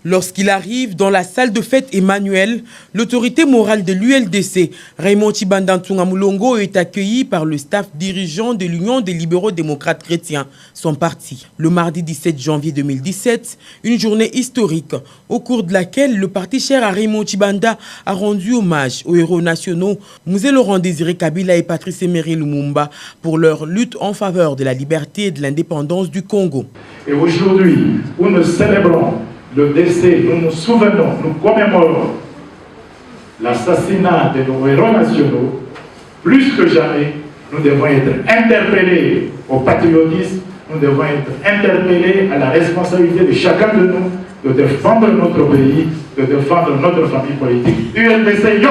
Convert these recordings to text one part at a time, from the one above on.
Lorsqu'il arrive dans la salle de fête Emmanuel, l'autorité morale de l'ULDC, Raymond Tshibanda Ntsungamulongo, est accueilli par le staff dirigeant de l'Union des libéraux démocrates chrétiens, son parti. Le mardi 17 janvier 2017, une journée historique au cours de laquelle le parti cher à Raymond Tshibanda a rendu hommage aux héros nationaux Mzee Laurent Désiré Kabila et Patrice Emery Lumumba pour leur lutte en faveur de la liberté et de l'indépendance du Congo. Et aujourd'hui, où nous célébrons le décès, nous nous souvenons, nous commémorons l'assassinat de nos héros nationaux, plus que jamais, nous devons être interpellés au patriotisme, nous devons être interpellés à la responsabilité de chacun de nous de défendre notre pays, de défendre notre famille politique. ULDC, yo!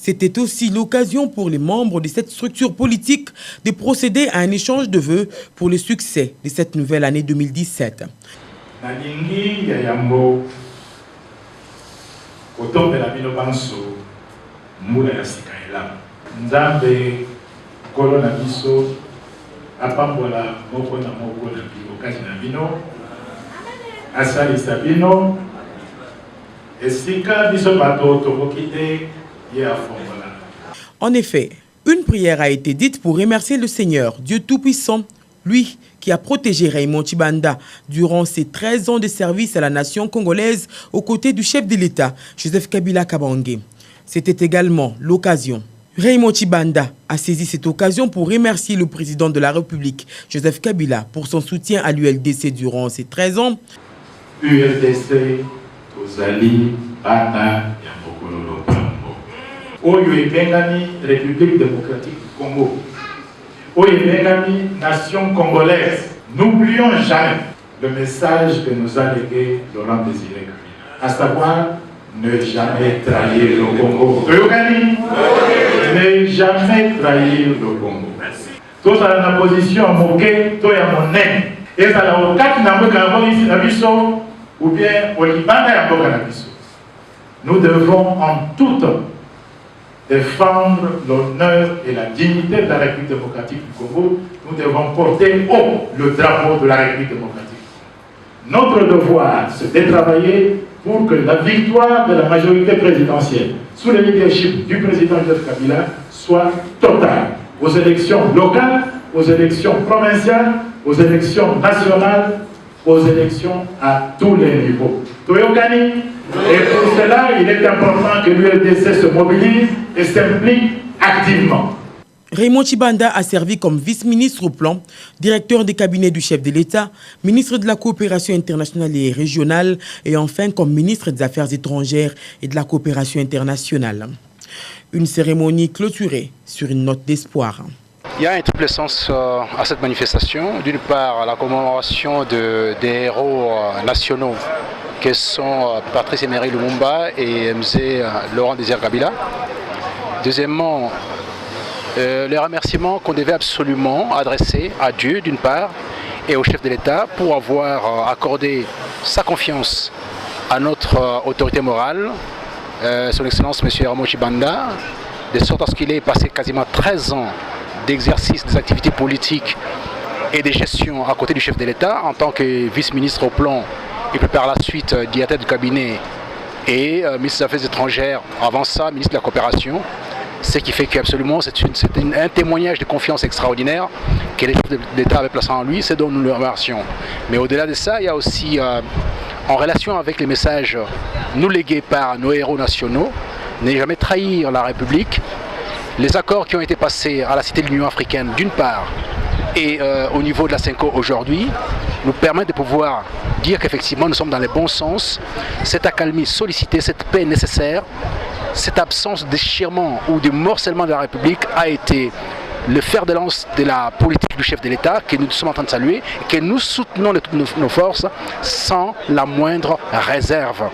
C'était aussi l'occasion pour les membres de cette structure politique de procéder à un échange de vœux pour le succès de cette nouvelle année 2017. Nalingi ya yambo kotombela bino banso mula ya sika ela nzambe kolo na biso apambola moko na bibokati na bino asalisa bino esika biso bato tokoki te ye afongola. En effet, une prière a été dite pour remercier le Seigneur, Dieu Tout-Puissant, lui qui a protégé Raymond Tshibanda durant ses 13 ans de service à la nation congolaise aux côtés du chef de l'État, Joseph Kabila Kabange. C'était également l'occasion. Raymond Tshibanda a saisi cette occasion pour remercier le président de la République, Joseph Kabila, pour son soutien à l'ULDC durant ces 13 ans. ULDC, Tozali, Bana, Yamokolo, Pambo. Oyo Ebengani, République démocratique du Congo. Oyemegami, nation congolaise, n'oublions jamais le message que nous a légué Laurent Désiré Kabila, à savoir ne jamais trahir le Congo. Ne jamais trahir le Congo. Tout ça dans la position moquée, tout est mon nez. Et ça là au quatre n'a pas ici na biso ou bien au Liban n'a pas na biso. Nous devons en tout temps défendre l'honneur et la dignité de la République démocratique du Congo. Nous devons porter haut le drapeau de la République démocratique. Notre devoir, c'est de travailler pour que la victoire de la majorité présidentielle, sous le leadership du président Joseph Kabila, soit totale. Aux élections locales, aux élections provinciales, aux élections nationales, aux élections à tous les niveaux. Toyokani. Et pour cela, il est important que l'ULDC se mobilise et s'implique activement. Raymond Tshibanda a servi comme vice-ministre au plan, directeur des cabinets du chef de l'État, ministre de la coopération internationale et régionale et enfin comme ministre des Affaires étrangères et de la coopération internationale. Une cérémonie clôturée sur une note d'espoir. Il y a un triple sens à cette manifestation. D'une part, la commémoration des héros nationaux que sont Patrice Emery Lumumba et Mzee Laurent Désiré Kabila. Deuxièmement, les remerciements qu'on devait absolument adresser à Dieu d'une part et au chef de l'État pour avoir accordé sa confiance à notre autorité morale, son Excellence M. Raymond Tshibanda, de sorte à ce qu'il ait passé quasiment 13 ans d'exercice des activités politiques et de gestion à côté du chef de l'État en tant que vice-ministre au plan et puis par la suite directeur du cabinet et ministre des Affaires étrangères, avant ça ministre de la coopération, ce qui fait qu'absolument c'est un témoignage de confiance extraordinaire que le chef de l'État avait placé en lui, c'est dont nous le remercions. Mais au-delà de ça, il y a aussi en relation avec les messages nous légués par nos héros nationaux, ne jamais trahir la République, les accords qui ont été passés à la Cité de l'Union africaine d'une part et au niveau de la CENCO aujourd'hui nous permettent de pouvoir dire qu'effectivement nous sommes dans le bon sens. Cette accalmie sollicitée, cette paix nécessaire, cette absence de déchirement ou de morcellement de la République a été le fer de lance de la politique du chef de l'État que nous sommes en train de saluer et que nous soutenons de toutes nos forces sans la moindre réserve.